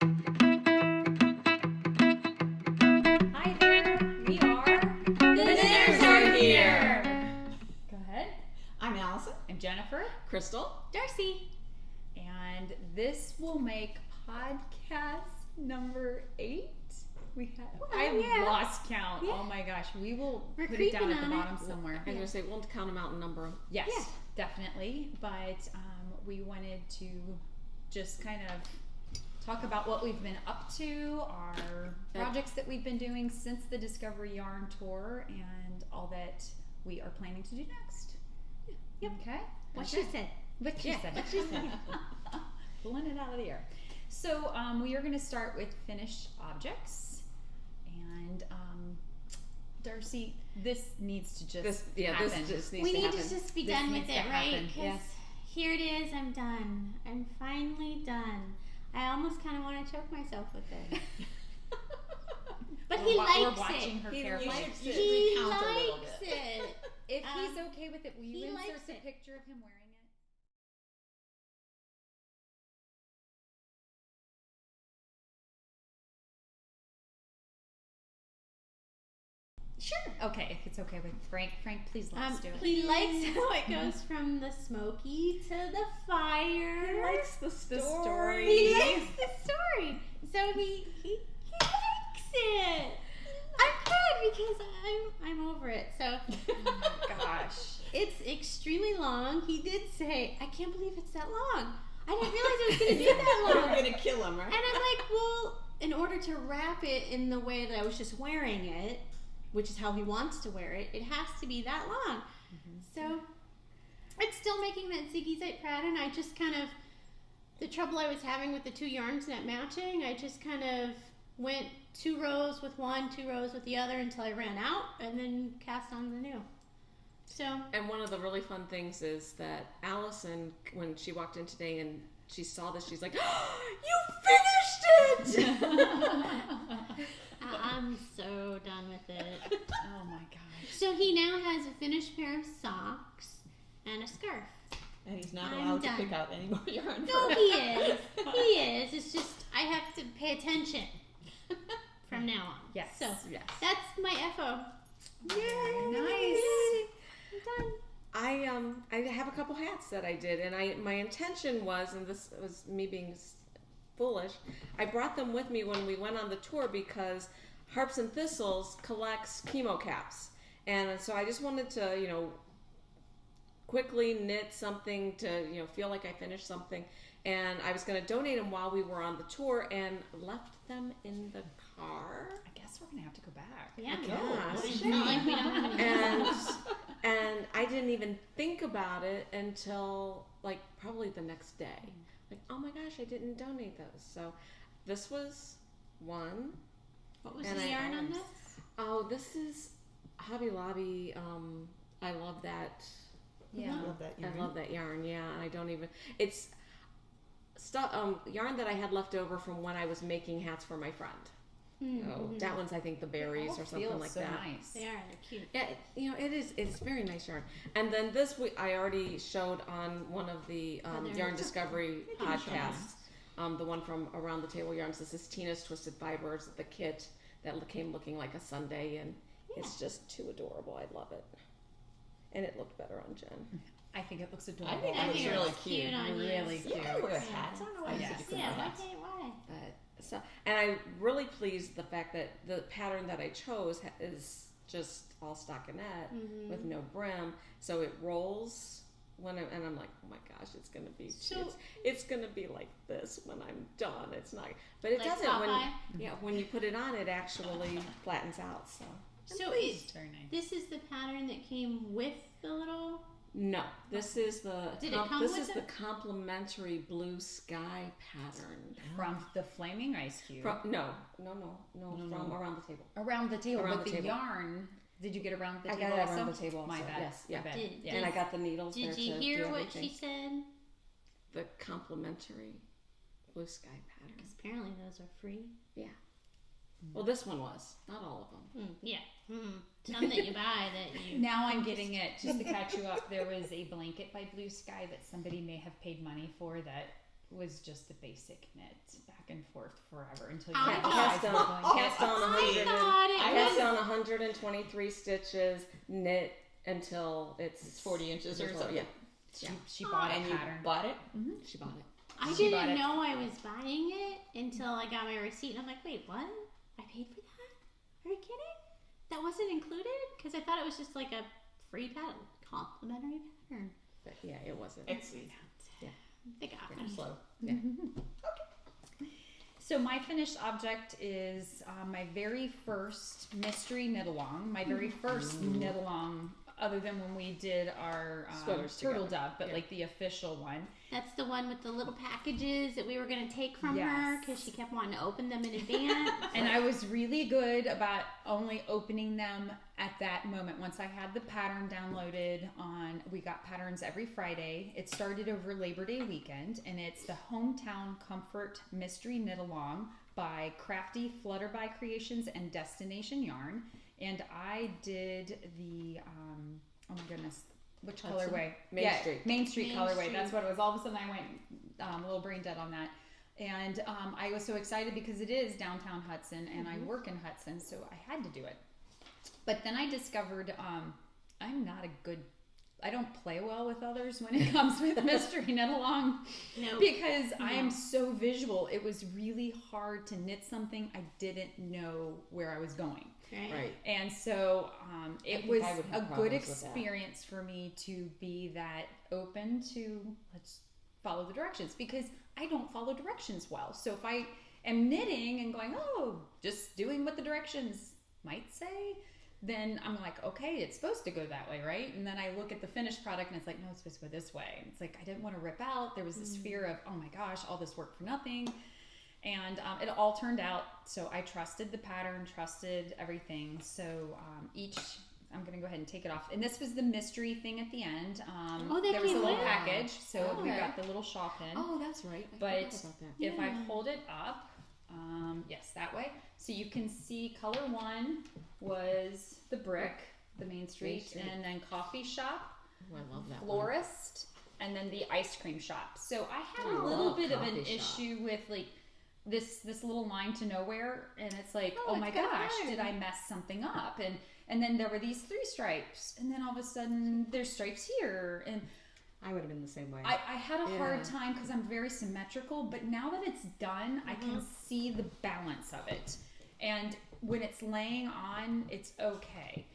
Hi there, we are the Knitters Are Here. Go ahead. I'm Allison. I'm Jennifer. Crystal. Darcy. And this will make podcast number 8. I lost count. Yeah. Oh my gosh. We will We're put it down creeping at the on bottom it. somewhere. I was going to say, we'll count them out and number them. Yes, Yeah. definitely. But we wanted to just kind of talk about what we've been up to, our projects that we've been doing since the Discovery Yarn Tour, and all that we are planning to do next. Yep. Okay? What she said. What she said. What she said. Pulling it out of the air. So we are going to start with finished objects. And Darcy, this needs to just happen. This just needs We to need happen. to just be This done with needs it, to right? happen. Because Yes. here it is. I'm done. I'm finally done. I almost kind of want to choke myself with it. But he We're likes watching it. her He carefully. likes it. He Recount a little likes bit. it. If he's okay with it, will he you likes insert the it. picture of him wearing it? Sure. Okay, if it's okay with Frank. Frank, please let us do it. He likes how it goes from the smoky to the fire. He likes the story. He likes the story. So he likes it. I'm good because I'm over it. So Oh my gosh. it's extremely long. He did say, I can't believe it's that long. I didn't realize it was gonna be that We're long. going to kill him, right? And I'm like, well, in order to wrap it in the way that I was just wearing it, which is how he wants to wear it, it has to be that long. So it's still making that ziggy-zag pattern. I just kind of, the trouble I was having with the two yarns not matching, I just kind of went 2 rows with one, 2 rows with the other until I ran out, and then cast on the new. So And one of the really fun things is that Allison, when she walked in today and she saw this, she's like, oh, you finished it! I'm so done with it. Oh my gosh. So he now has a finished pair of socks and a scarf. And he's not I'm allowed done. to pick out any more yarn. No, he is. He is. It's just I have to pay attention from now on. Yes. So Yes. that's my FO. Yay. Nice. Yay. I'm done. I have a couple hats that I did, and my intention was, and this was me being foolish, I brought them with me when we went on the tour because Harps and Thistles collects chemo caps, and so I just wanted to, quickly knit something to, feel like I finished something, and I was going to donate them while we were on the tour, and left them in the car. I guess we're gonna have to go back. Yeah. Gosh. It's not like we don't have any. And I didn't even think about it until like probably the next day. Like, oh my gosh, I didn't donate those. So this was one. What was and the I yarn on always- this? Oh, this is Hobby Lobby. I love that. Yeah. I love that yarn. I love that yarn. Yeah, and I don't even. It's stuff yarn that I had left over from when I was making hats for my friend. Oh, that one's I think the berries or something Feels like so that. nice. They are. They're cute. Yeah, it is. It's very nice yarn. And then this week, I already showed on one of the Other- Yarn Discovery I didn't show podcasts, the one from Around the Table Yarns. This is Tina's Twisted Fibers, the kit that came looking like a sundae, and it's just too adorable. I love it. And it looked better on Jen. I think it looks adorable. I think I it looks think it really looks cute on you. Really You cute. can wear Yeah. hats. I don't know why you said you couldn't Yeah. wear Why hats. can't why? But so, and I'm really pleased the fact that the pattern that I chose is just all stockinette with no brim, so it rolls and I'm like, oh my gosh, it's gonna be it's gonna be like this when I'm done. It's not, but it Like doesn't Popeye? when you put it on, it actually flattens out. So So It's very nice. this is the pattern that came with the little. no, this is the Did it come this with is it? the complementary blue sky pattern. From the flaming ice cube. No, from Around the Table. Around the table, Around but the the table. yarn. Did you get around the I table got it also? around the table My also, bad. yes, yeah. My bad. Did- Yeah. And I got the needles there Did to you do hear what everything. she said? The complementary blue sky pattern. Because apparently those are free. Yeah. Well, this one was. Not all of them. Yeah. Some that you buy that you. Now I'm getting it. Just to catch you up, there was a blanket by Blue Sky that somebody may have paid money for that was just a basic knit back and forth forever until I you thought- Cast on I thought it cast was. on 123 stitches, knit until it's 40 inches or something. Yeah. She bought a And you pattern. bought it? She bought it. I She bought didn't it. know I was buying it until I got my receipt, and I'm like, wait, what? I paid for that? Are you kidding? That wasn't included? Because I thought it was just like a free pattern, complimentary pattern. But yeah, it wasn't. It's They got me. slow. So my finished object is my very first mystery knit along. My very first knit along, other than when we did our Sweaters turtle together. dove, but Yeah. like the official one. That's the one with the little packages that we were going to take from her Yes. because she kept wanting to open them in advance. And I was really good about only opening them at that moment. Once I had the pattern downloaded we got patterns every Friday. It started over Labor Day weekend, and it's the Hometown Comfort Mystery Knit Along by Crafty Flutterby Creations and Destination Yarn. And I did the, oh my goodness, which Hudson? colorway? Main Street. Main Street Main colorway. Street. That's what it was. All of a sudden I went a little brain dead on that. And I was so excited because it is downtown Hudson, and I work in Hudson, so I had to do it. But then I discovered I'm not a good, I don't play well with others when it comes with mystery knit along No. because I am so visual. It was really hard to knit something I didn't know where I was going. Right. And so it think was I would have a good problems with that. experience for me to be that open to let's follow the directions, because I don't follow directions well. So if I am knitting and going, oh, just doing what the directions might say, then I'm like, okay, it's supposed to go that way, right? And then I look at the finished product and it's like, no, it's supposed to go this way. And it's like, I didn't want to rip out. There was this fear of, oh my gosh, all this work for nothing. And it all turned out, so I trusted the pattern, trusted everything. So I'm going to go ahead and take it off. And this was the mystery thing at the end. They there was a came little with? package, so we Okay. got the little shawl pin. Oh, that's right. I But forgot about that. if I Yeah. hold it up, yes, that way. So you can see color one was the brick, the Main Street, Street. and then coffee shop, Oh, I love that one. florist, and then the ice cream shop. So I had I a little love bit of an coffee shop. issue with like this little line to nowhere, and it's like, Oh, oh it's my got gosh, fun. did I mess something up? And then there were these 3 stripes, and then all of a sudden there's stripes here, and I would have been the same way. I had a hard Yeah. time because I'm very symmetrical, but now that it's done, I can see the balance of it. And when it's laying on, it's okay.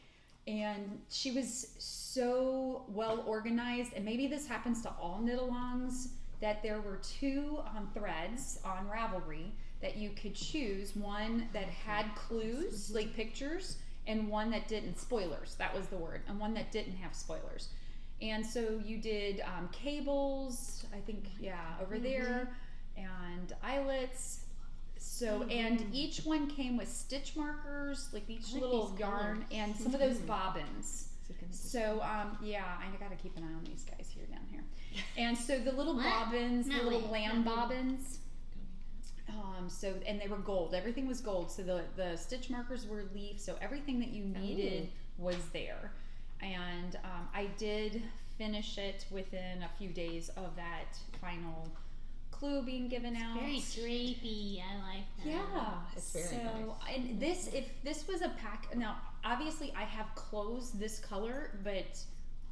And she was so well organized, and maybe this happens to all knit-alongs, that there were 2 threads on Ravelry that you could choose, one that had clues, like pictures, and one that didn't, spoilers, that was the word, and one that didn't have spoilers. And so you did cables, I think, over there, and eyelets. So, and each one came with stitch markers, like each like little these yarn, colors. and some of those bobbins. So, Mm-hmm. I gotta keep an eye on these guys here down here. And so the little What? bobbins, the No, little wait, lamb no. bobbins. And they were gold. Everything was gold. So the stitch markers were leaf. So everything that you needed was there. And I did finish it within a few days of that final clue being given out. Very drapey. I like that. Yeah, It's very so nice. and if this was a pack, now obviously I have clothes this color, but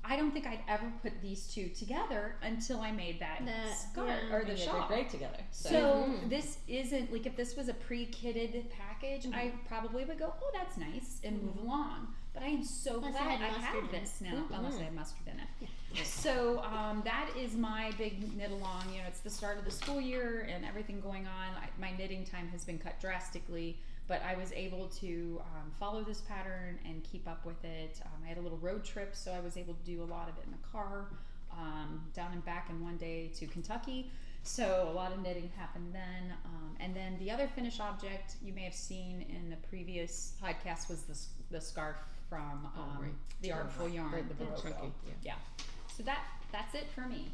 I don't think I'd ever put these 2 together until I made that scarf yeah. or And the they're shawl. great together. So this isn't like, if this was a pre-kitted package, I probably would go, oh, that's nice, and move along. But I am so Unless it glad had I mustard have in this it. now, unless I have mustard in it. So that is my big knit along. You know, it's the start of the school year and everything going on. My knitting time has been cut drastically, but I was able to follow this pattern and keep up with it. I had a little road trip, so I was able to do a lot of it in the car, down and back in one day to Kentucky. So a lot of knitting happened then. And then the other finished object you may have seen in the previous podcast was the scarf from right. the Artful Yarn, Right, the the Baroque. chunky, Yeah. So that's it for me.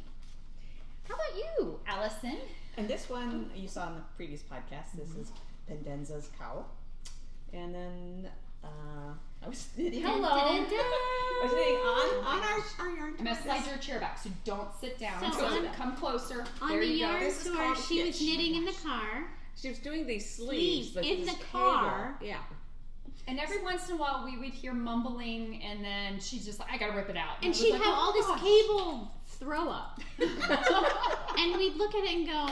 How about you, Allison? And this one you saw in the previous podcast. This is Pendenza's cowl. And then I was knitting. Hello. Dun, dun, dun. was sitting on our yarn I'm gonna slide your chair back, so don't sit down. So So on- come closer. On There the you go. yarn This is tour, called she was hitch. knitting in the car. She was doing these sleeves like In this the cable. car. Yeah. And every once in a while, we would hear mumbling, and then she's just like, "I gotta rip it out." And I she'd was like, have "Oh, all this gosh." cable throw up. And we'd look at it and go,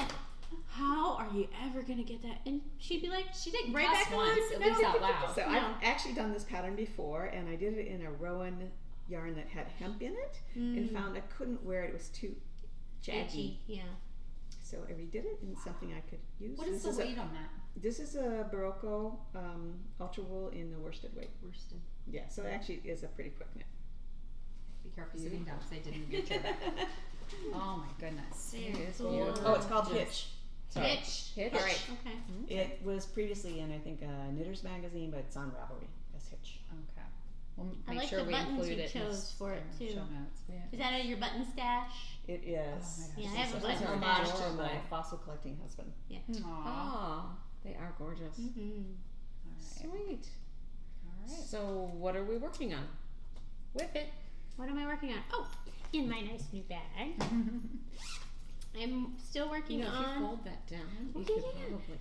how are you ever going to get that? And she'd be like, She didn't right cuss back once, on. at least out loud. So No. I've actually done this pattern before, and I did it in a Rowan yarn that had hemp in it, and found I couldn't wear it. It was too jaggy. Edgy, yeah. So I redid it, and it's something I could use. What is the weight on that? This is a Barocco ultra wool in the worsted weight. Worsted. Yeah, so it actually is a pretty quick knit. Be careful sitting down, because I didn't move your chair back. Oh my goodness. Very It's cool. beautiful. Oh, it's called Hitch. Sorry. Hitch. Hitch. All right. Okay. It was previously in, I think, a Knitter's magazine, but it's on Ravelry as Hitch. Okay. We'll I make like sure the we buttons include you it in chose for it, the too. show notes. Yeah. Is that your button stash? It is. Oh my gosh. Yeah, I have a It's button an homage stash. to my Adorable. fossil collecting husband. Aww. Oh, they are gorgeous. Mm-hmm. All right. Sweet. All right. So what are we working on? Whip it. What am I working on? Oh, in my nice new bag. I'm still working You know, if you on. fold that down, you Yeah, could yeah. probably.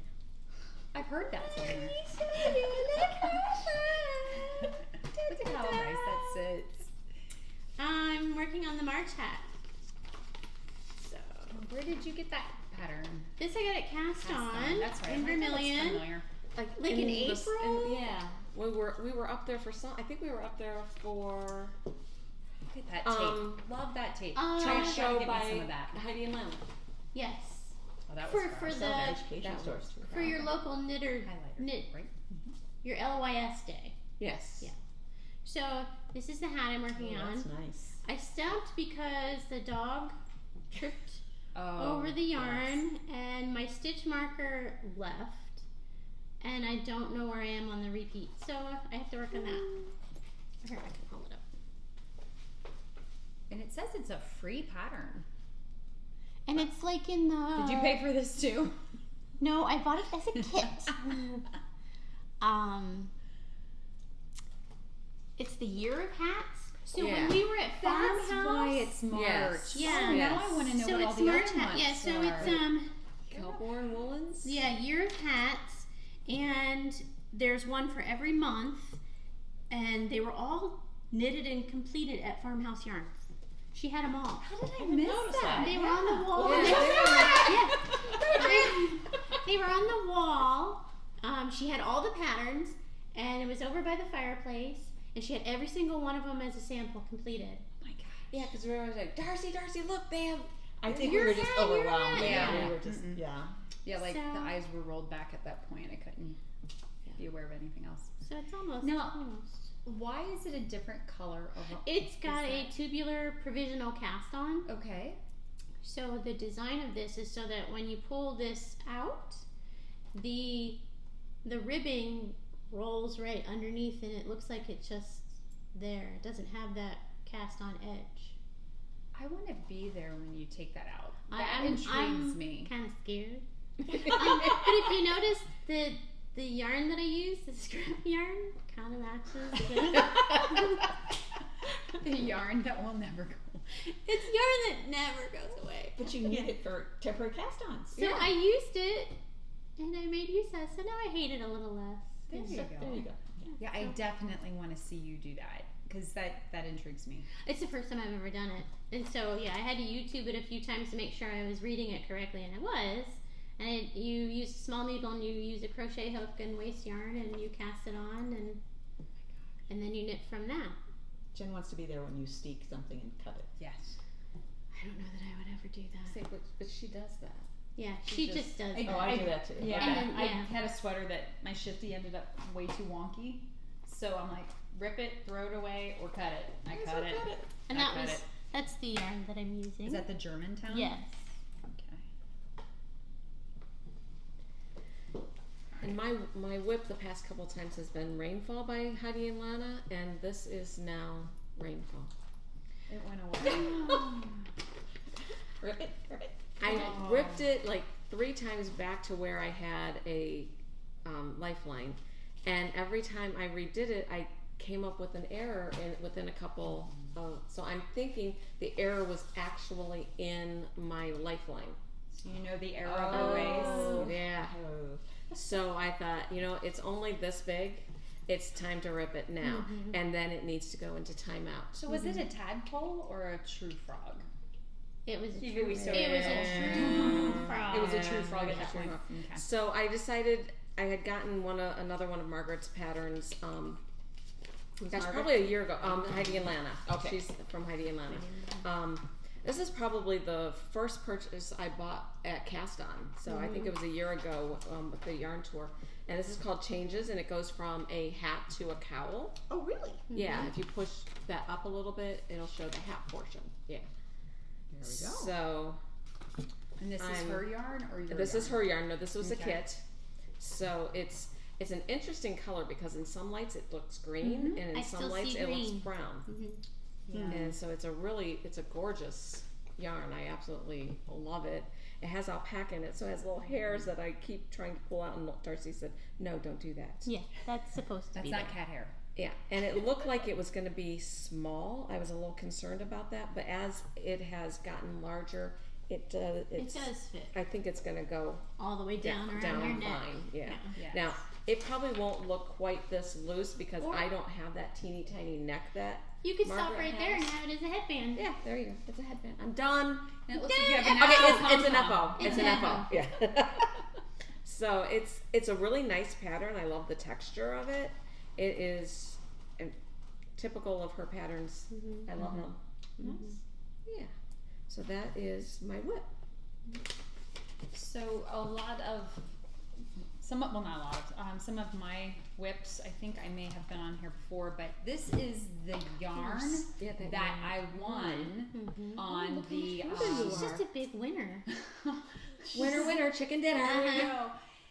I've heard that somewhere. Look at how nice that sits. I'm working on the March hat. So Where did you get that pattern? this I got it cast on. That's right. In I'm like, that looks vermilion. familiar. Like in in the April? yeah. We were up there for some. I think we were up there for Look at that tape. Love that tape. Try trade to show get me by some of that. Heidi and Lana. Yes. Oh, that was For fun. the Education that stores. was too for your local knitter highlighter, knit right? your LYS day. Yes. Yeah. So this is the hat I'm working Oh, on. that's nice. I stopped because the dog tripped Oh, over the yarn and my stitch marker left and I don't know where I am on the repeat. So I have to work on that. Here, I can hold it up. And it says it's a free pattern. And it's like in the Did you pay for this too? No, I bought it as a kit. It's the year of hats. So when we were at That's Farmhouse, why it's March. Yes. Yeah. Oh, now Yes. I want to know so what all it's the March other hat. months Yeah, so are. it's Kelborn woolens. yeah, year of hats, and there's one for every month, and they were all knitted and completed at Farmhouse Yarns. She had them all. How did I miss that? They were on the wall. Yeah, They were on the wall. She had all the patterns, and it was over by the fireplace, and she had every single one of them as a sample completed. My God. Yeah, because we were always like, Darcy, look, they have. I think Your we were just hat, your overwhelmed. hat. Yeah. We were just, yeah. Yeah, like So- the eyes were rolled back at that point. I couldn't be aware of anything else. So it's almost. Now- almost. Why is it a different color? It's got Is a that- tubular provisional cast on. Okay. So the design of this is so that when you pull this out, the ribbing rolls right underneath, and it looks like it's just there. It doesn't have that cast on edge. I want to be there when you take that out. I- That I'm- intrigues I'm me. Kind of scared. But if you notice the yarn that I use, the scrap yarn, kind of matches The yarn that will never go. It's yarn that never goes away. But you need it for temporary cast-ons. So I used it, and I made use of it. So now I hate it a little less. There you go. There you go. Yeah, I definitely want to see you do that because that intrigues me. It's the first time I've ever done it. And so, yeah, I had to YouTube it a few times to make sure I was reading it correctly, and I was. And you use a small needle, and you use a crochet hook and waste yarn, and you cast it on, and then you knit from that. Jen wants to be there when you steek something and cut it. Yes. I don't know that I would ever do that. Say, but she does that. Yeah, she just does I- that. Oh, I do that too. Yeah, And then- I yeah. had a sweater that my shifty ended up way too wonky, so I'm like, rip it, throw it away, or cut it. I cut it. And I cut it. that's the yarn that I'm using. Is that the Germantown? Yes. Okay. And my whip the past couple times has been Rainfall by Heidi and Lana, and this is now Rainfall. It went away. Rip it. I ripped it like 3 times back to where I had a lifeline, and every time I redid it, I came up with an error within a couple. So I'm thinking the error was actually in my lifeline. So you know the error of our ways. Yeah. Oh. So I thought, it's only this big. It's time to rip it now, and then it needs to go into timeout. So was it a tadpole or a true frog? It was a TV true, we saw. it was a true frog. It was a true frog at that True point. frog. Okay. So I decided I had gotten another one of Margaret's patterns. That's Margaret? probably a year ago. Heidi and Lana. Okay. She's from Heidi and Lana. This is probably the first purchase I bought at Cast On. So I think it was a year ago with the yarn tour. And this is called Changes, and it goes from a hat to a cowl. Oh, really? Yeah, if you push that up a little bit, it'll show the hat portion. Yeah. There we go. So And this is her yarn or your this is her yarn. No, this was a Okay. kit. So it's an interesting color because in some lights it looks green, and in I some still lights see it looks green. brown. Yeah. And so it's a gorgeous yarn. I absolutely love it. It has alpaca in it, so it has little hairs that I keep trying to pull out, and Darcy said, no, don't do that. Yeah, that's supposed to That's be not there. cat hair. Yeah, and it looked like it was going to be small. I was a little concerned about that, but as it has gotten larger, it It does fit I think it's going to go all the way down around down your neck. fine. Yeah. Yes. Now, it probably won't look quite this loose because Or- I don't have that teeny tiny neck that. You could stop Margaret right there and has. have it as a headband. Yeah, there you go. It's a headband. I'm done. And it looks like you have an Okay, actual it's an pom-pom. FO. It's an FO. Yeah. So it's a really nice pattern. I love the texture of it. It is typical of her patterns. I love them. Yeah. So that is my whip. So a lot of some of my whips, I think I may have been on here before, but this is the yarn Yeah, that I won on the She's just a big winner. winner, chicken dinner. There we go.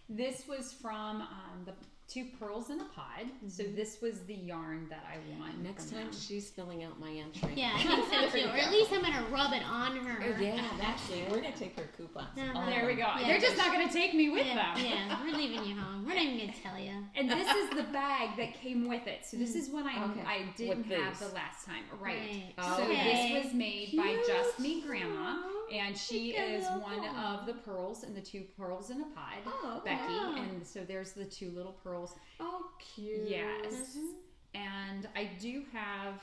This was from the two Purls in a pod. So this was the yarn that I won. Next from time them. she's filling out my entry. Yeah, I think so too. Or at least I'm gonna rub it on her. Yeah, Actually, we're going to take her coupons. Uh-huh. There we go. Yeah. They're just not going to take me with Yeah, them. yeah, we're leaving you home. We're not even gonna tell you. And this is the bag that came with it. So this is one Okay. I didn't With have these. the last time. Right. Right. So Okay. this was made by Just Me Grandma, and she is one of the Purls in the two Purls in a pod, Oh, okay. Becky. Wow. And so there's the two little Purls. Oh, cute. Yes. And I have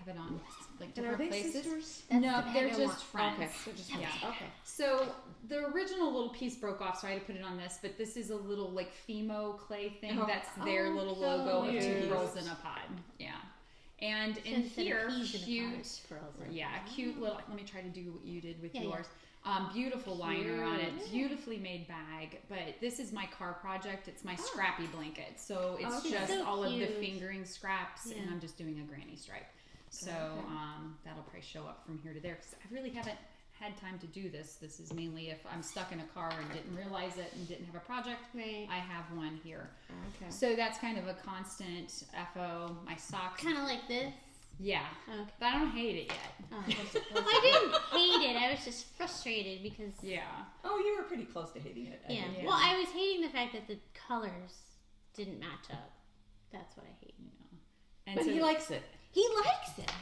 it on like And are different they places. sisters? That's No, the bag they're I just want. friends. Okay, so just Yeah. okay. So the original little piece broke off, so I had to put it on this. But this is a little like Fimo clay thing. Oh. That's their Oh, little logo of two cute. Pearls in a pod. Yeah. And So in instead of here, peas in a pod, cute. it's pearls in a Yeah, pod. cute little. Let me try to do what you did with Yeah, yeah. yours. Beautiful liner on it, Cute. beautifully made bag. But this is my car project. It's my scrappy blanket. So it's Okay. just So all of the cute. fingering scraps, and Yeah. I'm just doing a granny stripe. So Okay. that'll probably show up from here to there because I really haven't had time to do this. This is mainly if I'm stuck in a car and didn't realize it and didn't have a project. Right. I have one here. Okay. So that's kind of a constant FO. My socks. Kind of like this. Yeah. Okay. But I don't hate it yet. Oh. I didn't hate it. I was just frustrated because Yeah. Oh, you were pretty close to hating it. I yeah. think. Yeah. Well, I was hating the fact that the colors didn't match up. That's what I hate. And But so, he likes it. He likes it.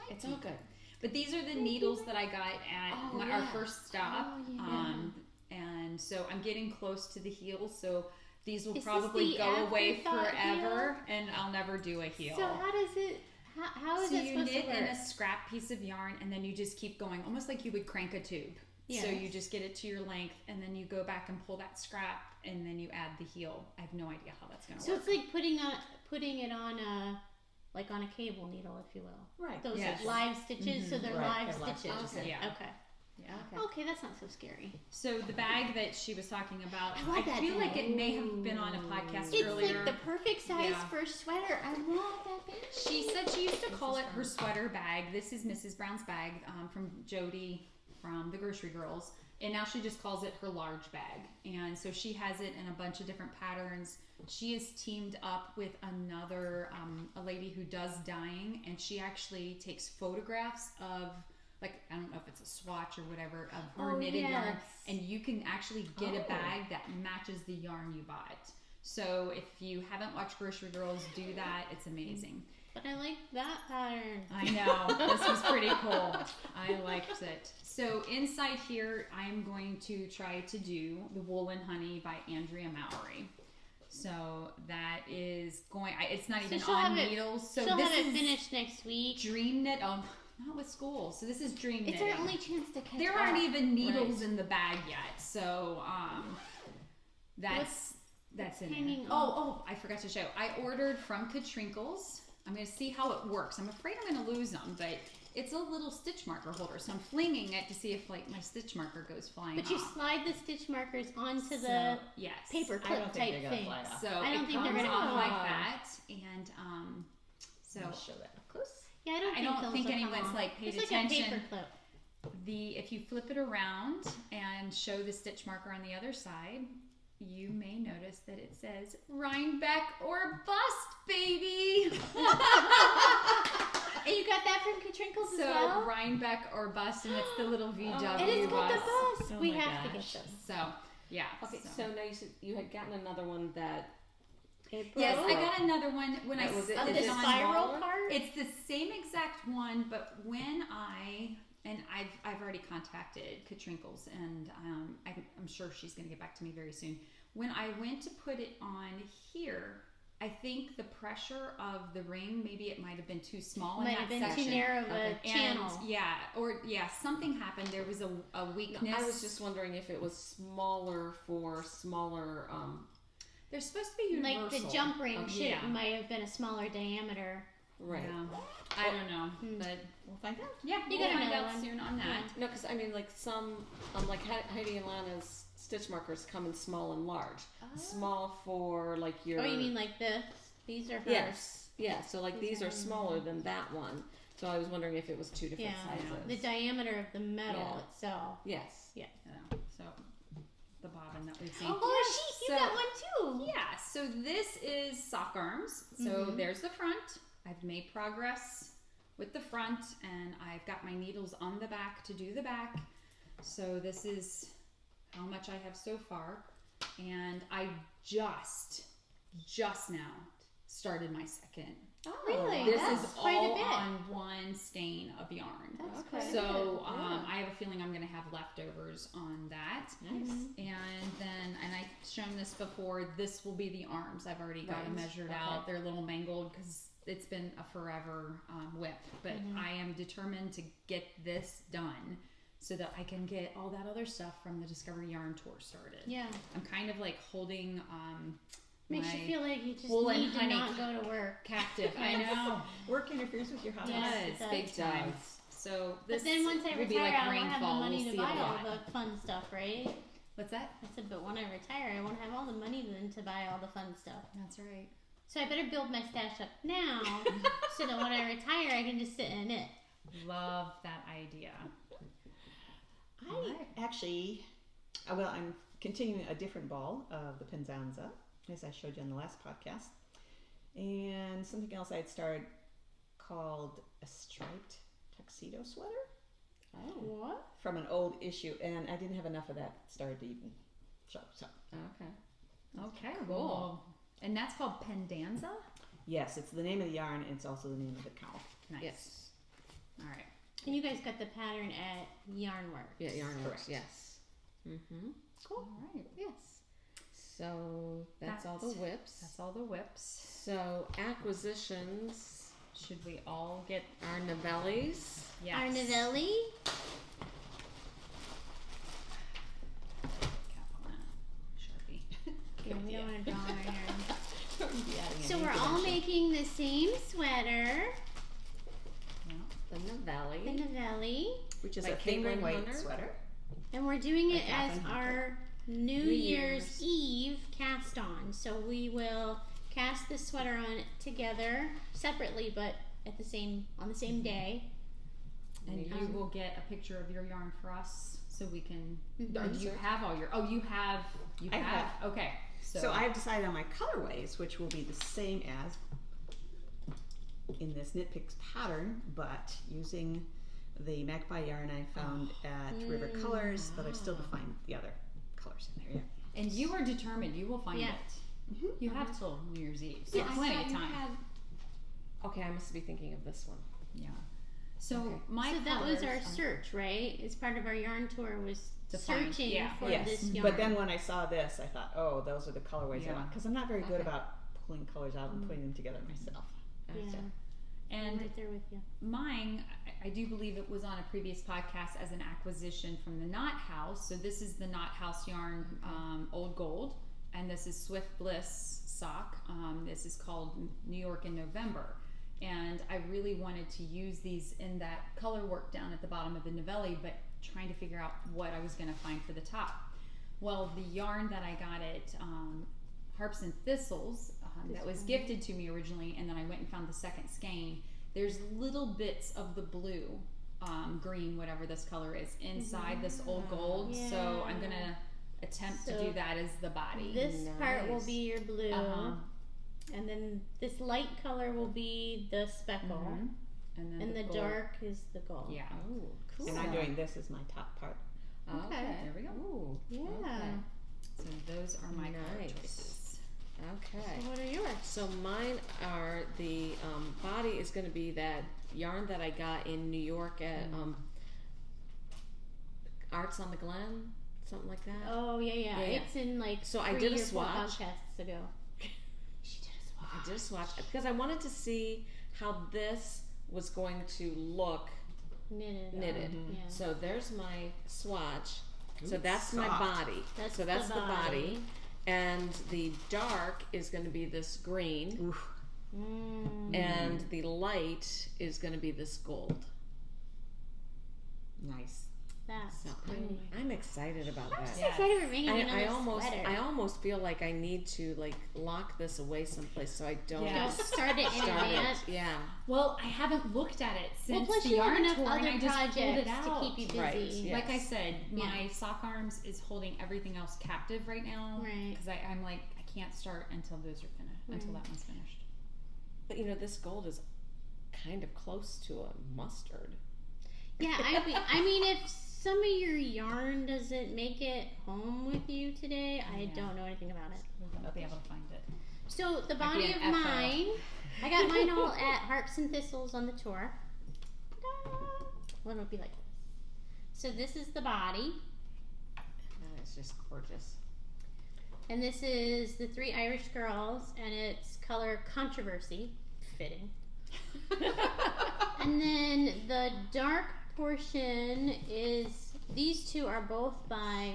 It's all good. but these are the needles that I got at Oh, our yeah. first stop. Oh, yeah. And so I'm getting close to the heel. So these will Is this probably the go away afterthought forever, and I'll never do a heel. So how does it? How is So it you supposed knit to work? in a scrap piece of yarn, and then you just keep going, almost like you would crank a tube. So Yes. you just get it to your length, and then you go back and pull that scrap, and then you add the heel. I have no idea how that's going to So work. it's like putting it on a like on a cable needle, if you will. Right. Those Yes. live stitches, so they're Right, live they're live stitches. stitches. Yeah. Okay. Yeah. Okay, that's not so scary. So the bag that she was talking about, I love that feel like bag. it may have been on a podcast It's earlier. like the perfect size Yeah. for a sweater. I love that bag. She said she used to call it her sweater bag. This is Mrs. Brown's bag from Jody from the Grocery Girls. And now she just calls it her large bag. And so she has it in a bunch of different patterns. She is teamed up with another, a lady who does dyeing. And she actually takes photographs of, like, I don't know if it's a swatch or whatever, of her Oh, knitted yarn. yes. And you can actually get a bag that matches the yarn you bought. So if you haven't watched Grocery Girls, do that. It's amazing. But I like that pattern. I know. This was pretty cool. I liked it. So inside here, I'm going to try to do the Wool and Honey by Andrea Mowry. So that is going, it's not even she'll on have needles. So she'll this have it is finished next week. Dream Knit. Oh, not with school. So this is Dream It's Knitting. our only chance to catch There up. aren't even needles in the bag yet. So that's in there. hanging Oh, I forgot to show. I ordered from Katrinkles. I'm going to see how it works. I'm afraid I'm going to lose them, but it's a little stitch marker holder. So I'm flinging it to see if like my stitch marker goes flying But you off. slide the stitch markers onto So, the yes. paper I clip don't think type they're gonna thing. fly off. So I don't it think they're comes gonna off fly like off. that, and so Let me show that up close. Yeah, I don't I don't those think will come anyone's, off. like, paid It's like attention. a paper clip. if you flip it around and show the stitch marker on the other side, you may notice that it says Rhinebeck or bust, baby. And you got that from Katrinkles as So well? Rhinebeck or bust, and it's the little VW And it's got the bus. Oh We my have to get gosh. this. So yeah. Okay, so now you said you had gotten another one that Yes, I got another one when I Was it- Of is the it on- spiral smaller? part? It's the same exact one, but when I've already contacted Katrinkles, and I'm sure she's going to get back to me very soon. When I went to put it on here, I think the pressure of the ring, maybe it might have been too small in Might that have been section. too narrow of a Okay. channel. And something happened. There was a weakness. I was just wondering if it was smaller for smaller. They're supposed to be universal. Like the jump ring Okay. should Yeah. might have been a smaller diameter. Right. Yeah. I don't know, but We'll find out. yeah, You we'll got find another out one. soon on that. No, because I mean, like some, like Heidi and Lana's stitch markers come in small and large. Small for like your. Oh, you mean like this? These are hers. Yes. Yeah. So like These these are are smaller than that one. So I was wondering if it was two different Yeah. sizes. The diameter of the metal Yeah. itself. Yes. Yeah. So the bobbin that we've seen. Oh, you So- got one too. Yeah, so this is sock arms. So there's the front. I've made progress with the front, and I've got my needles on the back to do the back. So this is how much I have so far. And I just now started my second. Oh, really? This That's is quite a all bit. on one skein of yarn. That's Okay. quite a So bit. I have a feeling I'm going to have leftovers on that. Nice. And then, and I've shown this before, this will be the arms. I've already got them Right. measured Okay. out. They're a little mangled because it's been a forever whip. But I am determined to get this done so that I can get all that other stuff from the Discovery Yarn Tour started. Yeah. I'm kind of like holding Makes my you feel like you just wool and need to honey not go to work. captive. I know. Work interferes with your hobbies. Yes, it It does. big time. does. So But this then once I will be retire, like I won't have the rainfall. money We'll to see buy a all lot. the fun stuff, right? What's that? I said, but when I retire, I won't have all the money then to buy all the fun stuff. That's right. So I better build my stash up now, so that when I retire, I can just sit in it. Love that idea. I actually, I'm continuing a different ball of the Penzanza, as I showed you on the last podcast. And something else I had started called a striped tuxedo sweater Oh. What? from an old issue. And I didn't have enough of that started to even show. So, Okay. Okay, Cool. well, and that's called Pendanza? yes, it's the name of the yarn, and it's also the name of the cowl. Nice. Yes. All right. And you guys got the pattern at Yarnworks. Yeah. Yarn works. Correct. Yes. Mm-hmm. All right. Yes. So that's all the whips. That's all the whips. So acquisitions Should we all get are novellis. yes. Our Novelli. Cap on that. Sharpie. Yeah, we don't want to draw on our yarn. So So we're all making the same sweater, Yeah. The novelli. the Novelli, which is By a fingering Caitlin white Hunter. sweater. and we're doing it By as Catherine Hunter. our New Year's Eve cast on. So we will cast this sweater on together separately, but at the same on the same day. And you Amazing. will get a picture of your yarn for us so we can. Mhm. Or do you have all your? Oh, you have. You I have. have. Okay. So I've decided on my colorways, which will be the same as in this Knit Picks pattern, but using the magpie yarn I found at River Colors, but I've still defined the other colors in there. Yeah. And you are determined. You will find Yeah. it. You have till New Year's Eve, so Yeah, I plenty thought of you time. had. Okay, I must be thinking of this one. Yeah. So Okay. my So that was our colors- search, right? As part of our yarn tour was To find- searching yeah. for Yes, this yarn. but then when I saw this, I thought, oh, those are the colorways I Yeah. want. Because I'm not very good Okay. about pulling colors out and putting them together myself. yeah, Okay. And I'm right there with you. mine, I do believe it was on a previous podcast as an acquisition from the Knot House. So this is the Knot House yarn, Old Gold, and this is Swift Bliss sock. This is called New York in November. And I really wanted to use these in that color work down at the bottom of the Novelli, but trying to figure out what I was going to find for the top. Well, the yarn that I got at Harps and Thistles that was gifted to me originally, and then I went and found the second skein. There's little bits of the blue, green, whatever this color is, inside this Old Gold. So I'm going to attempt to So do that as the body. This part will Nice. be your blue, Uh-huh. and then this light color will be the speckle, Mhm. And then and the gold. dark is the gold. Yeah. Oh, cool. And I'm doing this as my top part. Okay. There we go. Ooh, Yeah. okay. So those are my color Nice. choices. Okay. So what are yours? So mine are the body is going to be that yarn that I got in New York at Arts on the Glen, something like that. Oh yeah. Yeah, yeah. It's in like So I 3 did a or 4 swatch. podcasts ago. She did a swatch. I did a swatch because I wanted to see how this was going to look knitted. Yeah. So there's my swatch. So Ooh, that's my soft. body. That's so that's the the body. body. And the dark is going to be this green. Oof. And the light is going to be this gold. Nice. That's So pretty. I'm excited about I'm that. so excited for making another I almost sweater. feel like I need to like lock this away someplace so I don't Yeah. Don't start it in start advance. it. Yeah. Well, I haven't looked at it Well, since plus the you have yarn enough tour, and other I just pulled it projects out. to keep you busy. Right, yeah. Like I said, my Yeah. sock arms is holding everything else captive right now. Right. Because I'm like, I can't start until those are finished. Until Right. that one's finished. But you know, this gold is kind of close to a mustard. Yeah, I mean, if some of your yarn doesn't make it home with you today, I Yeah. don't know anything about it. I'll be able to find it. So the Might be body an of FO. mine, I got mine all at Harps and Thistles on the tour. Ta-da! Well, it'll be like this. So this is the body, That is just gorgeous. and this is the 3 Irish girls, and it's color Controversy, fitting. And then the dark portion is, these two are both by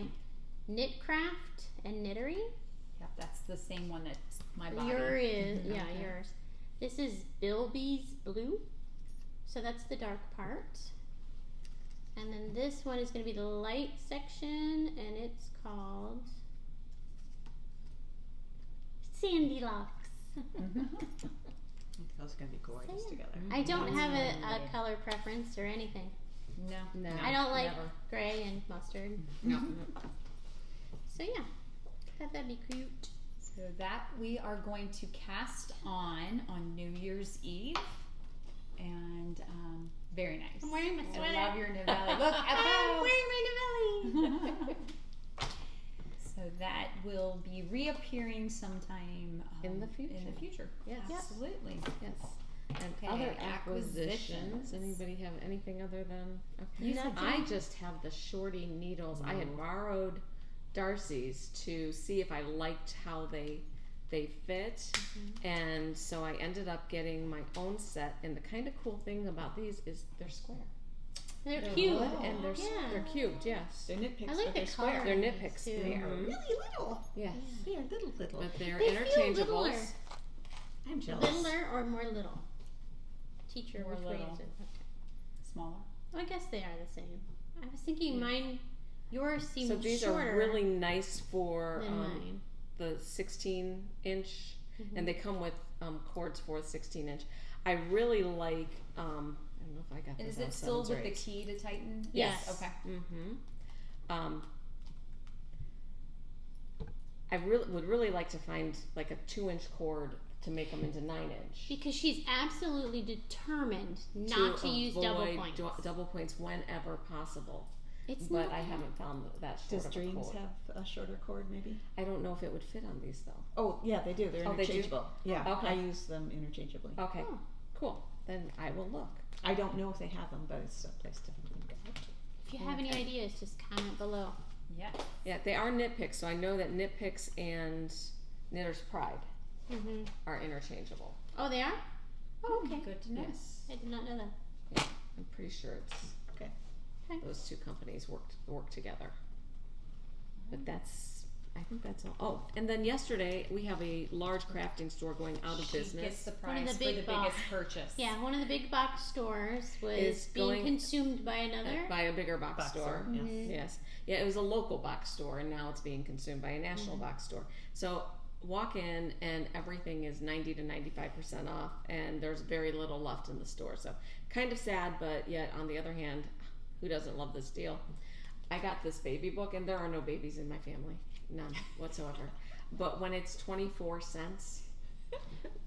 Knitcraft and Knittery. Yep, that's the same one that's my body. Yours is, yeah, Okay. yours. This is Bilby's Blue. So that's the dark part. And then this one is going to be the light section, and it's called Sandy Locks. Those are going to be gorgeous Yeah. together. I don't have a Lovely. color preference or anything. No. No, I don't like never. gray and mustard. No. So yeah, thought that'd be cute. So that we are going to cast on New Year's Eve, and very nice. I'm wearing my I sweater. love your Novelli. Look, I'm FO. wearing my Novelli. So that will be reappearing sometime In the In the future. Yes. Absolutely. Yes. And Okay, other acquisitions. acquisitions. Anybody have anything other than? Okay. You said I just have the shorty needles. I had borrowed Darcy's to see if I liked how they fit, and so I ended up getting my own set. And the kind of cool thing about these is they're square. They're They're cute. wood and they're Yeah. they're cubed. Yes. They're nitpicks, I like but the they're square. color. They're nitpicks. Too. They are Mhm. really little. Yes. They are little. But they're They feel interchangeable. littler. I'm jealous. Littler or more little? Teacher, More which way little. is it? Okay. Smaller. Well, I guess they are the same. I was thinking mine, yours seemed So these shorter are really nice for than mine. the 16-inch, Mhm. and they come with cords for the 16-inch. I really like. I don't know if I got And this is on it still 7s or with the 8s. key to tighten? Yes. Okay. Mm-hmm. I would really like to find like a 2-inch cord to make them into 9-inch. Because she's absolutely determined not to use double avoid points. double points whenever possible. It's but not I haven't found that short Does of a Dreams cord. have a shorter cord, maybe? I don't know if it would fit on these though. Oh, yeah, they do. They're Oh, they do? interchangeable. Yeah, Okay. I use them interchangeably. Okay, Oh. cool. Then I will look. I don't know if they have them, but it's a place to think about. If you have any Okay. ideas, just comment below. Yeah. Yeah, they are Knit Picks, so I know that Knit Picks and Knitter's Pride Mm-hmm. are interchangeable. Oh, they are? Oh, okay. Good to know. Yes, I did not know that. I'm pretty sure it's Okay. Okay. those two companies work together. But I think that's all. Oh, and then yesterday we have a large crafting store going out of She business. gets the One of prize the for big the box. biggest purchase. Yeah, one of the big box stores was Is being going- consumed by another. By a bigger box store. Yes. Mhm. Yes. Yeah, it was a local box store and now it's being consumed by a national box store. So walk in and everything is 90 to 95% off and there's very little left in the store. So kind of sad, but yet on the other hand, who doesn't love this deal? I got this baby book and there are no babies in my family. None whatsoever. But when it's 24 cents,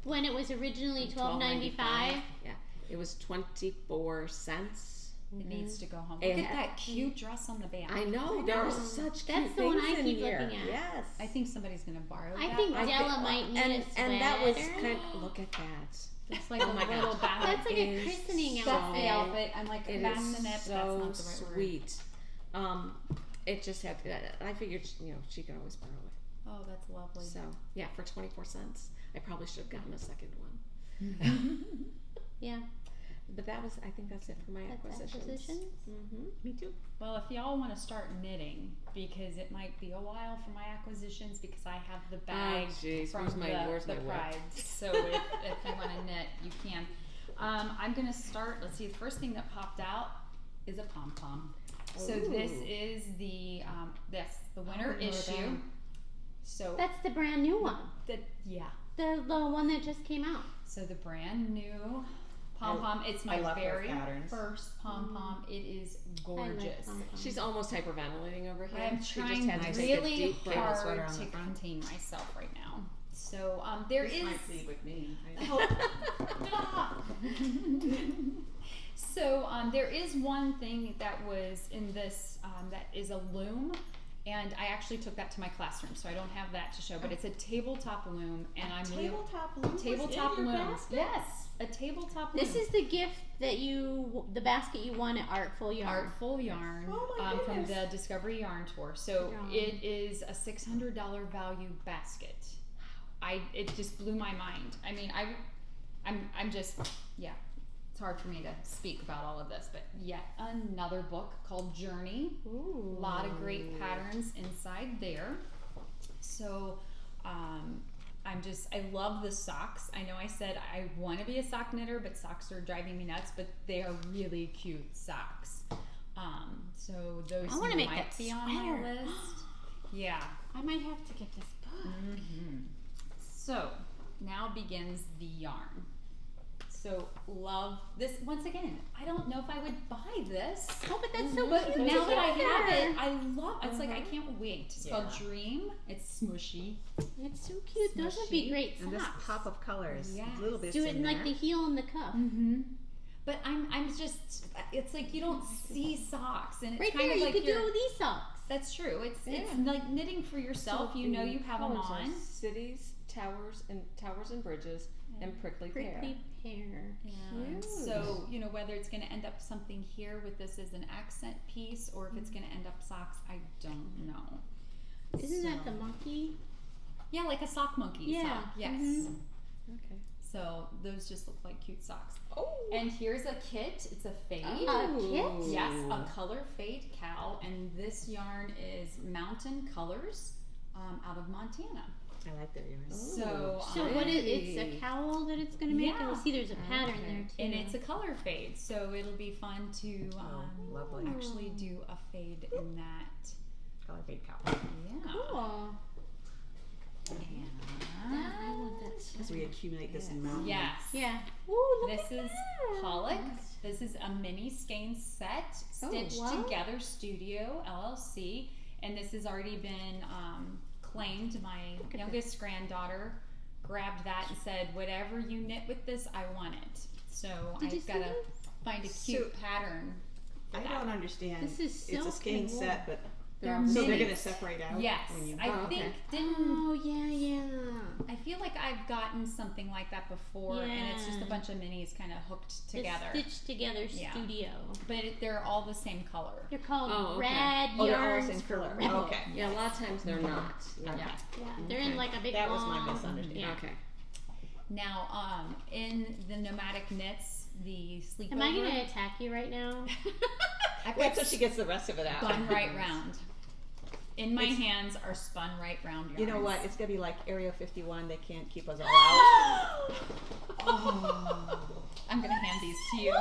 When it was originally $12.95. Yeah, it was 24 cents. It needs to go home. It Look at ha- that cute dress on the back. I know, there are such cute That's the one things I in keep here. looking at. Yes. I think somebody's gonna borrow I that. think I Della think- might need and, a sweater. and that was kind look at that. It's like Oh a my little gosh. bath. That's like a is christening That's the outfit. outfit. I'm like It batting is the net, but so that's not the right word. sweet. It just had, I figured, she could always borrow it. Oh, that's lovely. So, yeah, for 24 cents. I probably should have gotten a second one. Yeah, But I think that's it for my that's acquisitions. acquisitions. Mm-hmm. Me too. Well, if y'all want to start knitting, because it might be a while for my acquisitions, because I have the bag jeez, from where's my the whip? prides. So if you want to knit, you can. I'm gonna start. Let's see. The first thing that popped out is a pom pom. So this Ooh. is the winter issue. So That's the brand new one. the The one that just came out. So the brand new pom pom. It's my I love those very patterns. first pom pom. It is I gorgeous. like pom-poms. She's almost hyperventilating over here. I'm She trying just had to take a really deep breath. hard sweater on to the front. contain myself right now. So there This is. might be with me. So there is one thing that was in this that is a loom, and I actually took that to my classroom, so I don't have that to show. But it's a tabletop loom, and I'm tabletop loom. tabletop in your loom. basket? Yes, a tabletop loom. This is the gift that the basket you won at Artful Yarn. Artful Yarn Oh my from goodness. the Discovery Yarn Tour. So Yeah. it is a $600 value basket. It just blew my mind. I mean, I'm just It's hard for me to speak about all of this, but yet another book called Journey. Ooh. A lot of great patterns inside there. So I love the socks. I know I said I want to be a sock knitter, but socks are driving me nuts, but they are really cute socks. So those I wanna make might that be on my sweater. list. Yeah. I might have to get this book. So now begins the yarn. So love this once again. I don't know if I would buy this. Oh, but that's so But cute. now that I together. have it, I love. It's like I can't wait. It's called Yeah. Dream. It's smushy. It's so cute. Those would be Smushy. great And this socks. pop of colors. Yes. Little bits Do it in like there. the heel and the cuff. Mm-hmm. But I'm just. It's like you don't see socks, and it's Right kind there, of you like could you're. do these socks. That's true. It's Yeah. like knitting for yourself. So You know the you have them colors are on. Cities, towers and bridges, and prickly pear. Prickly pear. Yeah. Cute. So, whether it's going to end up something here with this as an accent piece or if it's going to end up socks, I don't know. Isn't that the So- monkey? Yeah, like a sock monkey Yeah. sock. Yes. Mhm. Okay. So those just look like cute socks. Oh. And here's a kit. It's a fade. A kit? Yes, a color fade cowl. And this yarn is Mountain Colors out of Montana. I like their yarn. So, So what is it's a Hey. cowl that it's gonna make? Yeah. And we'll see there's a pattern Okay. there too. And it's a color fade, so it'll be fun to lovely. actually do a fade in that. Color fade cow. Yeah. cool. I want that As sweater. we accumulate this in mountains. Yes. Yeah. Ooh, look This at is that. Pollock. This is a mini skein set, Stitched wow. Together Studio LLC, and this has already been claimed. My at youngest granddaughter grabbed that and said, "Whatever you knit with this, I want it." So Did you I've see got to this? find a cute pattern for I that. don't understand. This is It's so a skein cool. set, but They're so they're minis. going to separate out. Yes, When you, I Oh, okay. think didn't. Oh yeah. I feel like I've gotten something like that before, and it's just a Yeah. bunch of minis kind of hooked together. The stitched together Yeah. studio. But they're all the same color. They're called Oh, okay. rad Oh, they're all the yarns same for color. rebel. Okay. Yeah, a lot of times they're not. Yeah. Yeah, they're in Okay. like a big that was my long. misunderstanding. Yeah. Okay. Now, in the nomadic knits, the sleepover. Am I gonna attack you right now? I've Wait got till she gets the rest of it out. spun right round. In my hands are spun right round yarns. You know what? It's going to be like Area 51. They can't keep us all out. I'm gonna hand these to you.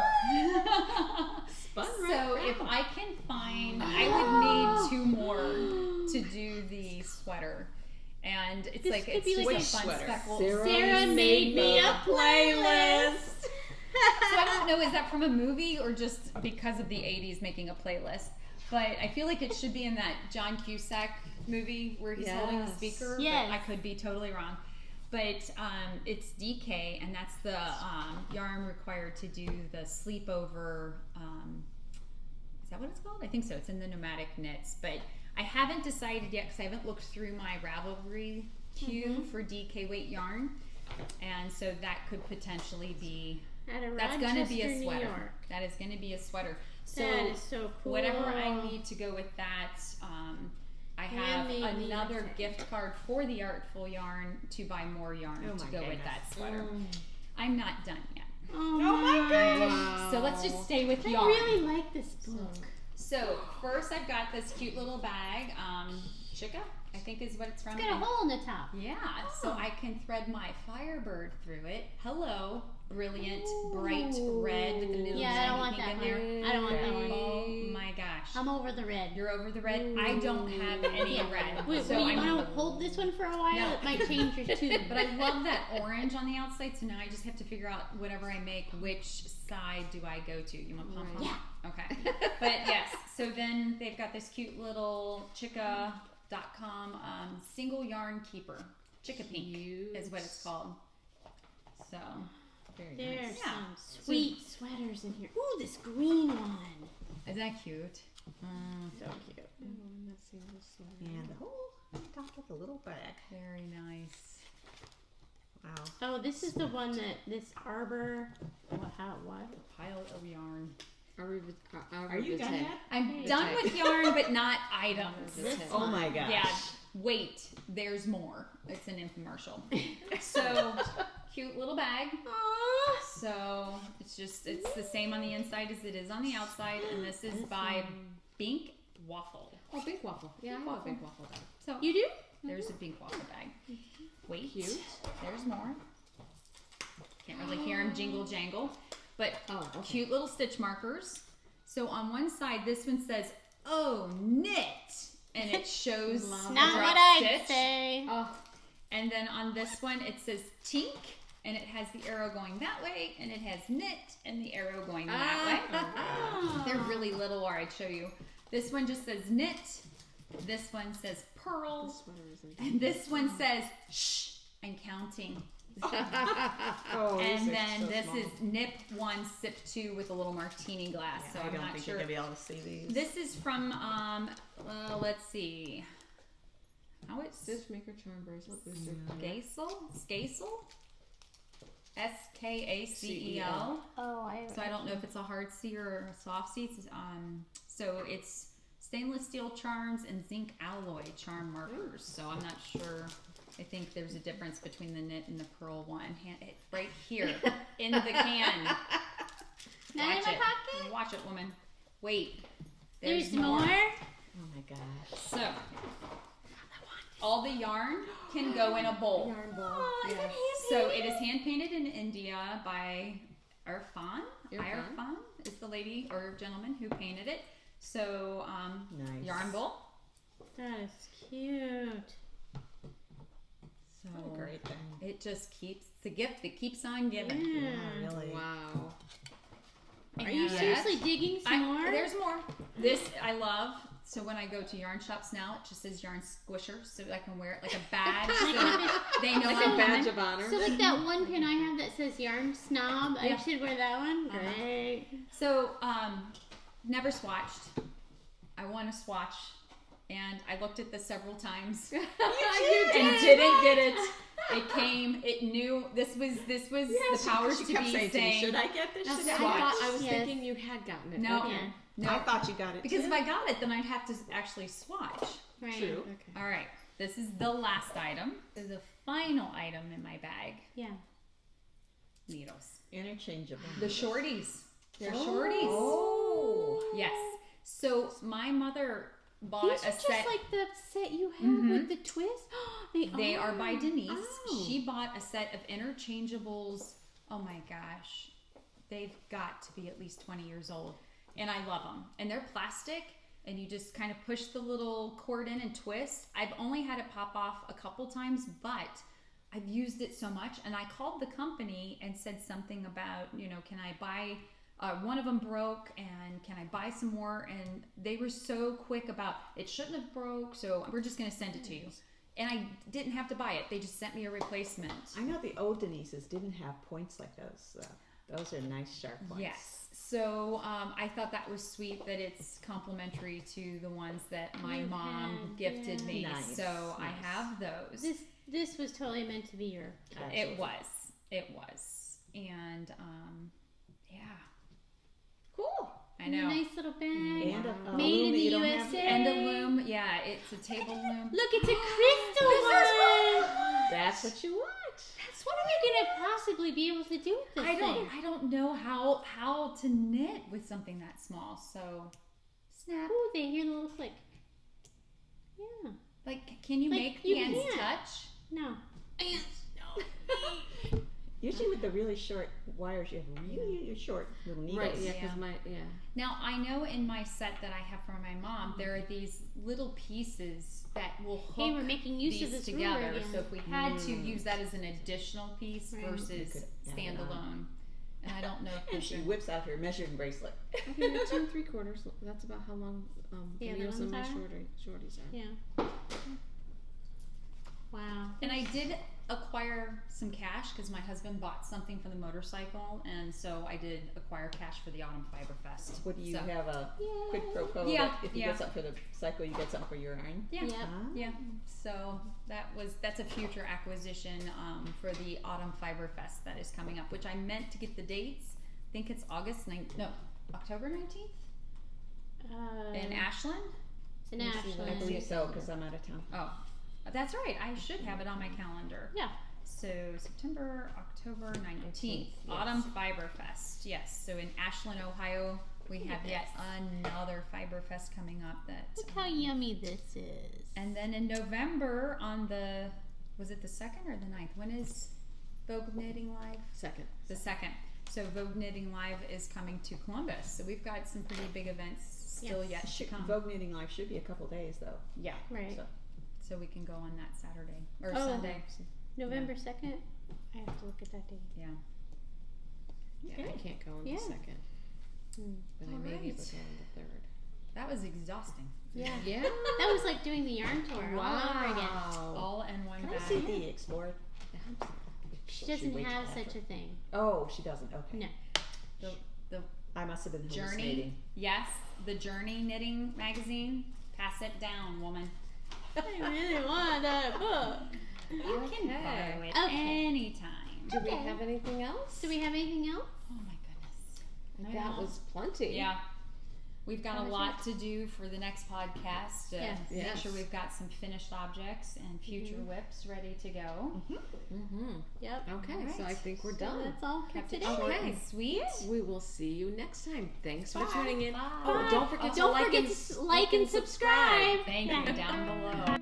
Spun So right if round. I can find, I would need 2 more to do the sweater, and it's This like could it's be just like a a fun sweater. speckle. Sarah made me a playlist. So I don't know, is that from a movie or just because of the 80s making a playlist? But I feel like it should be in that John Cusack movie where he's holding the Yes. speaker. Yes. But I could be totally wrong. But it's DK, and that's the yarn required to do the sleepover. Is that what it's called? I think so. It's in the nomadic knits. But I haven't decided yet because I haven't looked through my Ravelry queue for DK weight yarn. And so that could potentially be, At a that's going to be a Rochester, New sweater. York. That is going to be a sweater. So That is so cool. whatever I need to go with that, I have Handmade me another a gift card for the Artful Yarn to buy more yarn Oh to my go with goodness. that sweater. I'm not done yet. Oh, my goodness. Wow. So let's just stay with I yarn. really like this book. So first I've got this cute little bag, Chica, I think is what it's from. It's got a hole in the top. Yeah, so I can thread my Firebird through it. Hello, brilliant, bright red with the little Yeah, I don't want pink that in one. there. I don't want that one. Oh my gosh. I'm over the red. You're over the red? I don't have any Yeah. red. Wait, so will you I'm want to hold this one for a while? No. It might change your tune. But I love that orange on the outside, so now I just have to figure out whatever I make, which side do I go to? You want pom pom? Yeah. Okay. But yes, so then they've got this cute little Chica.com single yarn keeper. Chica Pink is what it's called. So, Very There's nice. Yeah. some sweet sweaters in here. Ooh, this green one. is that cute? So cute. And the whole top with a little bag. Very nice. Wow. Oh, this is the one that this arbor. What? Pile of yarn. Are you done yet? I'm done with yarn, but not items. This Oh one. my gosh. Yeah, wait, there's more. It's an infomercial. So, cute little bag. Aww. So, it's the same on the inside as it is on the outside, and this is by Bink Waffle. Oh, big waffle. Yeah, I have a big waffle bag. So, You do? there's a Bink Waffle bag. Wait, Cute. there's more. Can't really hear them jingle jangle. But Oh, okay. cute little stitch markers. So on one side, this one says, "Oh, knit," and it shows a Not drop what I'd stitch. say. Oh, And then on this one, it says "tink," and it has the arrow going that way, and it has "knit" and the arrow going that way. Oh. They're really little, or I'd show you. This one just says "knit." This one says "pearls," and this one says "shh" and counting. Oh, And these are then so this small. is nip 1, sip 2 with a little martini glass. Yeah, so I I'm don't not think sure. you're gonna be able to see these. This is from let's see. How it's Stitchmaker Charm Bracelet Booster. Skacel? SKACEL. Oh, So I don't know if it's a hard C or a soft C. It's, so it's stainless steel charms and zinc alloy charm markers. So I'm not sure. I think there's a difference between the knit and the pearl one. Right here in the can. Not in Watch my it. pocket? Watch it, woman. Wait. There's more. Oh my gosh. So all the yarn can go in a bowl. Yarn ball. Oh, is it Yes. hand So it is hand painted in India by Irfan. Irfan. Irfan is the lady or gentleman who painted it. So Nice. yarn bowl. That is cute. So What a great thing. it just keeps it's a gift that keeps on giving. Yeah. Yeah, really. Wow. Are you And seriously digging some more? There's more. This I love. So when I go to yarn shops now, it just says yarn squisher, so I can wear it like a badge. So they know Like I'm a badge woman. of honor. So like that one pin I have that says yarn snob, I Yeah. should wear that one. Uh-huh. Great. So never swatched. I want to swatch, and I looked at this several times You and didn't get it. It came. It knew this was the powers she to kept be saying to me, saying. should I get this? Now, Should see, I I get Swatch. thought I was Yes. thinking you had gotten it. No. Okay. Yeah. No, I thought you got it because too. if I got it, then I'd have to actually swatch. Right. True. Okay. All right, this is the last item. This is the final item in my bag. Yeah. Needles. Interchangeable. The shorties. They're shorties. Oh. Yes. So my mother bought These are a just set. like the set you have Mhm. with the twist. They are by Denise. Oh. She bought a set of interchangeables. Oh my gosh. They've got to be at least 20 years old. And I love them. And they're plastic. And you just kind of push the little cord in and twist. I've only had it pop off a couple times, but I've used it so much. And I called the company and said something about, can I buy, one of them broke and can I buy some more? And they were so quick about, it shouldn't have broke, so we're just going to send it to you. And I didn't have to buy it. They just sent me a replacement. I know the old Denises didn't have points like those. Those are nice sharp points. Yes. So I thought that was sweet that it's complimentary to the ones that my You mom had, gifted yeah. me. Nice, So I nice. have those. This was totally meant to be your. It was. And yeah. Cool. I know. Nice little bag. And a Made loom in that the you don't have- USA. And a loom. Yeah, it's a table loom. Look, it's a crystal one. That's what you want. That's what are we gonna possibly be able to do with this thing? I don't know how to knit with something that small. So snap. Ooh, they hear the little click. Yeah. Like, can you Like, make you hands can't. touch? No. Usually with the really short wires, you have really short little needles. Right. Yeah. Yeah. Because Now, I know in my set that I have from my mom, there are these little pieces that will hook Hey, we're making use these of this together. ruler again. So if we had to use that as an additional piece Right. versus You could add it on. standalone. And I don't know if And there's she a- whips out her measuring bracelet. Okay, they're 2 3/4. That's about how long the Yeah, the needles in my ones are? shorties are. Yeah. Wow. And I did acquire some cash because my husband bought something for the motorcycle, and so I did acquire cash for the Autumn Fiber Fest. What do you So- have a Yay. quid pro quo? Yeah, that if you yeah. get something for the cycle, you get something for your iron? Yeah. Yep. Ah. Yeah, so that's a future acquisition for the Autumn Fiber Fest that is coming up, which I meant to get the dates. I think it's October 19th in Ashland. It's an Let me see what I Ashland. believe so, because I'm out of town. Oh, that's right. I should have it on my calendar. Yeah. So September, October 19th, Yes. Autumn Fiber Fest. Yes. So in Ashland, Ohio, we have yet another Fiber Fest coming up. Look how yummy this is. And then in November on was it the 2nd or the 9th? When is Vogue Knitting Live? Second. The 2nd. So Vogue Knitting Live is coming to Columbus. So we've got some pretty big events still yet to come. Vogue Knitting Live should be a couple days, though. Yeah. Right. So we can go on that Saturday or Oh. Sunday. November 2nd. I have to look at that date. Yeah. Yeah, I can't go on Yeah. the second, but I may be able to go on the third. That was exhausting. Yeah. Yeah. That was like doing the yarn tour all over again. All in one Can I bag. see the Explorer? She doesn't have such a thing. Oh, she doesn't. Okay. No. I must have been Journey. hallucinating. Yes, the Journey Knitting magazine. Pass it down, woman. I really want that book. You can borrow it Okay. anytime. Do we Okay. have anything else? Do we have anything else? Oh my goodness. That was plenty. Yeah. We've got a That was lot to do for the next podcast to Yes. make Yes. sure we've got some finished objects and future whips ready to go. Mm-hmm. Yep. Okay, so I think we're So done. that's all for Kept it today. short and sweet. We will see you next time. Thanks for tuning in. Bye. Oh, don't forget to Don't like forget and to like and subscribe. Thank you down below.